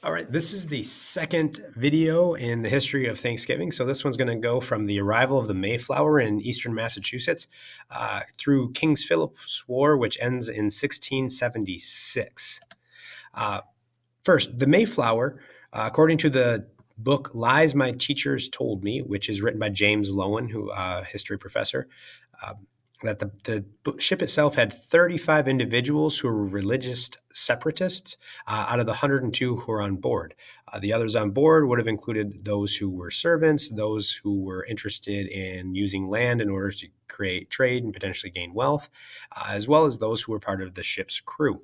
All right, this is the second video in the history of Thanksgiving. So this one's going to go from the arrival of the Mayflower in eastern Massachusetts through King Philip's War, which ends in 1676. Uh, First, the Mayflower, according to the book Lies My Teachers Told Me, which is written by James Lowen, who history professor, uh, that the ship itself had 35 individuals who were religious separatists out of the 102 who were on board. The others on board would have included those who were servants, those who were interested in using land in order to create trade and potentially gain wealth, as well as those who were part of the ship's crew.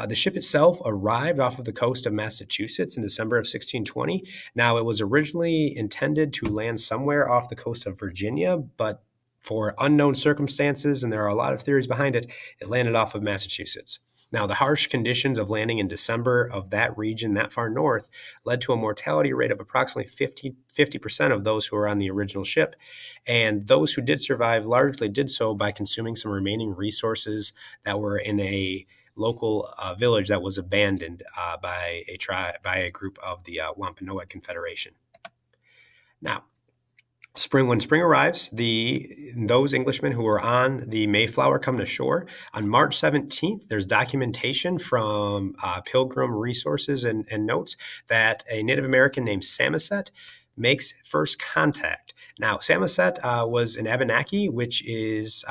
The ship itself arrived off of the coast of Massachusetts in December of 1620. Now, it was originally intended to land somewhere off the coast of Virginia, but for unknown circumstances, and there are a lot of theories behind it, it landed off of Massachusetts. Now, the harsh conditions of landing in December of that region that far north led to a mortality rate of approximately 50% of those who were on the original ship. And those who did survive largely did so by consuming some remaining resources that were in a local village that was abandoned by a group of the Wampanoag Confederation. Now, when spring arrives, those Englishmen who were on the Mayflower come to shore. On March 17th, there's documentation from Pilgrim Resources and notes that a Native American named Samoset makes first contact. Now, Samoset was an Abenaki, which is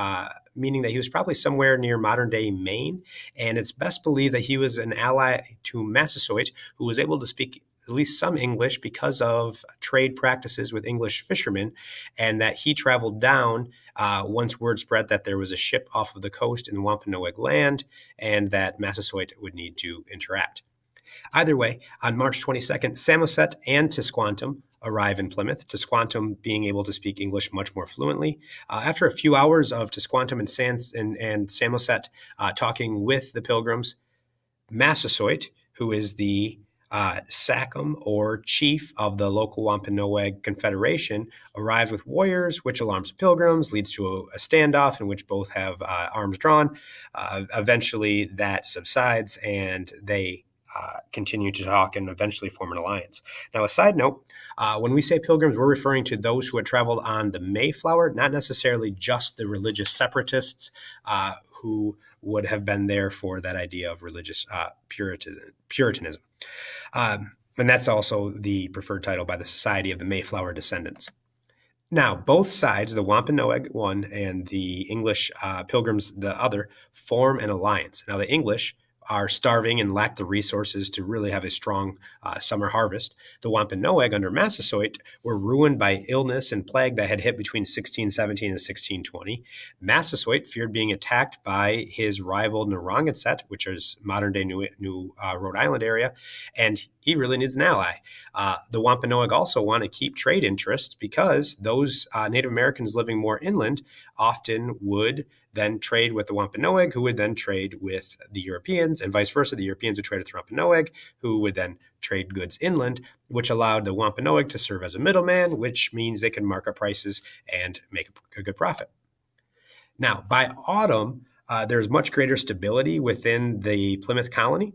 meaning that he was probably somewhere near modern-day Maine, and it's best believed that he was an ally to Massasoit, who was able to speak at least some English because of trade practices with English fishermen, and that he traveled down once word spread that there was a ship off of the coast in Wampanoag land and that Massasoit would need to interact. Either way, on March 22nd, Samoset and Tisquantum arrive in Plymouth, Tisquantum being able to speak English much more fluently. After a few hours of Tisquantum and Samoset talking with the Pilgrims, Massasoit, who is the Sachem or chief of the local Wampanoag Confederation, arrives with warriors, which alarms the Pilgrims, leads to a standoff in which both have arms drawn. Eventually, that subsides, and they continue to talk and eventually form an alliance. Now, a side note, when we say Pilgrims, we're referring to those who had traveled on the Mayflower, not necessarily just the religious separatists who would have been there for that idea of religious Puritanism. And that's also the preferred title by the Society of the Mayflower Descendants. Now, both sides, the Wampanoag one and the English Pilgrims, the other, form an alliance. Now, the English are starving and lack the resources to really have a strong summer harvest. The Wampanoag under Massasoit were ruined by illness and plague that had hit between 1617 and 1620. Massasoit feared being attacked by his rival Narragansett, which is modern-day New Rhode Island area, and he really needs an ally. The Wampanoag also want to keep trade interests because those Native Americans living more inland often would then trade with the Wampanoag, who would then trade with the Europeans, and vice versa. The Europeans would trade with the Wampanoag, who would then trade goods inland, which allowed the Wampanoag to serve as a middleman, which means they could mark up prices and make a good profit. Now, by autumn, there's much greater stability within the Plymouth colony.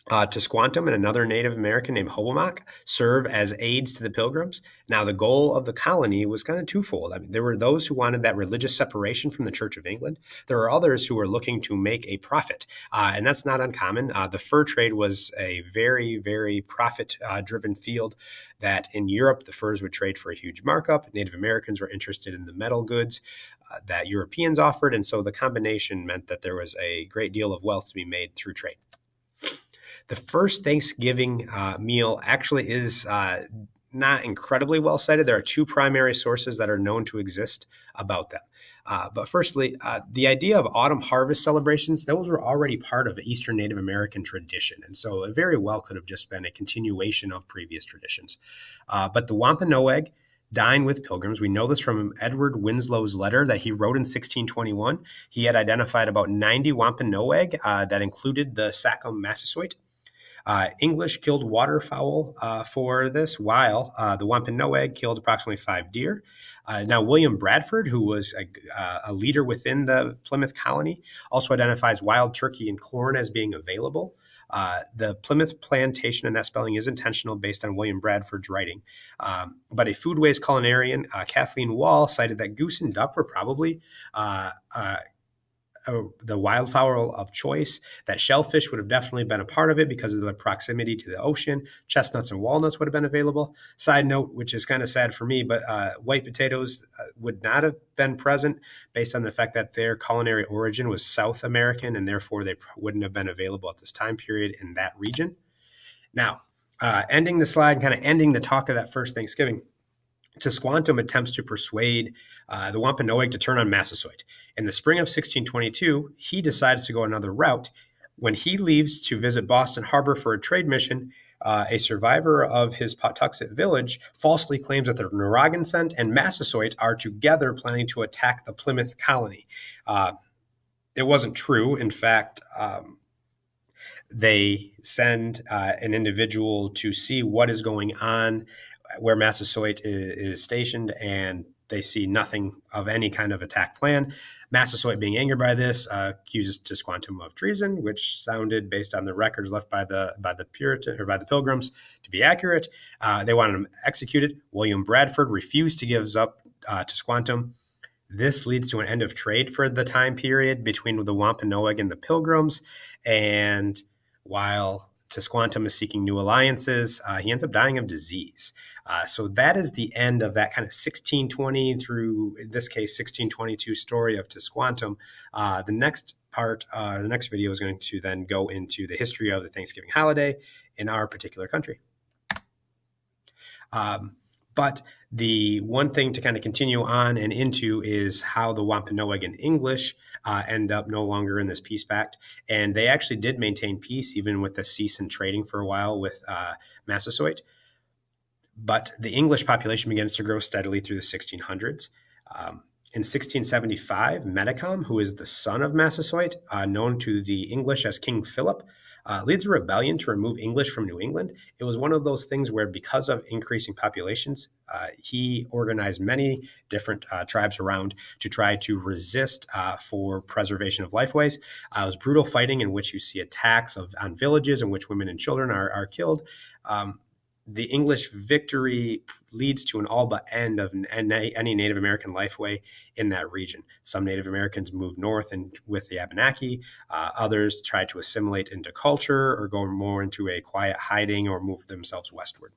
Tisquantum and another Native American named Hobomok serve as aides to the Pilgrims. Now, the goal of the colony was kind of twofold. I mean, there were those who wanted that religious separation from the Church of England. There are others who were looking to make a profit, and that's not uncommon. The fur trade was a very, very profit-driven field that in Europe, the furs would trade for a huge markup. Native Americans were interested in the metal goods that Europeans offered, and so the combination meant that there was a great deal of wealth to be made through trade. The first Thanksgiving meal actually is not incredibly well cited. There are two primary sources that are known to exist about them. But firstly, the idea of autumn harvest celebrations, those were already part of Eastern Native American tradition. And so it very well could have just been a continuation of previous traditions. But the Wampanoag dine with pilgrims. We know this from Edward Winslow's letter that he wrote in 1621. He had identified about 90 Wampanoag that included the Sachem Massasoit. English killed waterfowl for this, while the Wampanoag killed approximately 5 deer. Now, William Bradford, who was a leader within the Plymouth colony, also identifies wild turkey and corn as being available. The Plymouth plantation, and that spelling is intentional based on William Bradford's writing. But a foodways culinarian, Kathleen Wall, cited that goose and duck were probably the wildfowl of choice, that shellfish would have definitely been a part of it because of the proximity to the ocean. Chestnuts and walnuts would have been available. Side note, which is kind of sad for me, but white potatoes would not have been present based on the fact that their culinary origin was South American, and therefore they wouldn't have been available at this time period in that region. Now, ending the slide, kind of ending the talk of that first Thanksgiving, Tisquantum attempts to persuade the Wampanoag to turn on Massasoit. In the spring of 1622, he decides to go another route. When he leaves to visit Boston Harbor for a trade mission, a survivor of his Pawtuxet village falsely claims that the Narragansett and Massasoit are together planning to attack the Plymouth colony. It wasn't true. In fact, they send an individual to see what is going on where Massasoit is stationed, and they see nothing of any kind of attack plan. Massasoit, being angered by this, accuses Tisquantum of treason, which sounded, based on the records left by the Puritan or by the Pilgrims, to be accurate. They wanted him executed. William Bradford refused to give up Tisquantum. This leads to an end of trade for the time period between the Wampanoag and the Pilgrims. And while Tisquantum is seeking new alliances, he ends up dying of disease. So that is the end of that kind of 1620 through, in this case, 1622 story of Tisquantum. The next part, the next video is going to then go into the history of the Thanksgiving holiday in our particular country. But the one thing to kind of continue on and into is how the Wampanoag and English end up no longer in this peace pact. And they actually did maintain peace even with the cease in trading for a while with Massasoit. But the English population begins to grow steadily through the 1600s. In 1675, Metacom, who is the son of Massasoit, known to the English as King Philip, leads a rebellion to remove English from New England. It was one of those things where, because of increasing populations, he organized many different tribes around to try to resist for preservation of lifeways. It was brutal fighting in which you see attacks on villages in which women and children are killed. The English victory leads to an all but end of any Native American lifeway in that region. Some Native Americans moved north and with the Abenaki. Others tried to assimilate into culture or go more into a quiet hiding or move themselves westward.